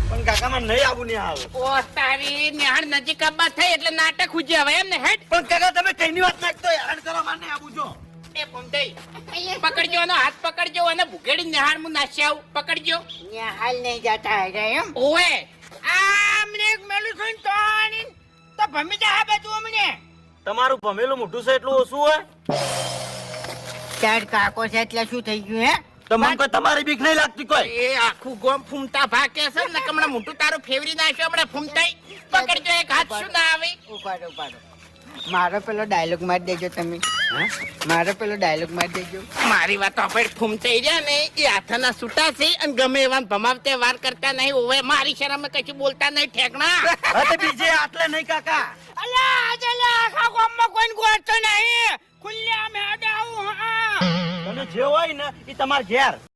પણ કાકા મને નહીં આવું નહીં આવે. ઓ તારી નિહાળ નજીક આવવા થઈ એટલે નાટક ઉજ્યા હવે એમ ને હેડ. પણ કાકા તમે કઈની વાત નાખતો હેરાન કરો માને આવું છો. એ ફૂમતાઈ પકડજો એનો હાથ પકડજો અને ભૂખેડી નિહાળ હું નાસી આવું પકડજો. નિહાલ નહીં જતા હે એમ. ઓએ આમને એક મેલું છું તો ભમી જા બે તું અમને. તમારું ભમેલું મોઢું છે એટલું ઓછું હોય. ચાર કાકો છે એટલે શું થઈ ગયું હે? તો મને કોઈ તમારી બીક નહીં લાગતી કોઈ. એ આખું ગોમ ફૂમતા ભાગે છે ને હમણાં મોટું તારું ફેવરી નાખ્યો હમણાં ફૂમતાઈ પકડજો એક હાથ શું ના આવે. ઉપાડો ઉપાડો. મારો પેલો ડાયલોગ મારી દેજો તમે. મારો પેલો ડાયલોગ મારી દેજો. મારી વાત આપણે ફૂમતાઈ રહ્યા ને એ હાથના છૂટા છે અને ગમે એવા ભમાવતે વાર કરતા નહીં ઓવે મારી શરમે કશું બોલતા નહીં ઠેકણા. હવે બીજે આટલે નહીં કાકા. અલા આજે આખા ગામમાં કોઈને ગોળતો નહીં ખુલ્લે આમ હેડ આવું હા. તમે જે હોય ને એ તમાર ઘેર.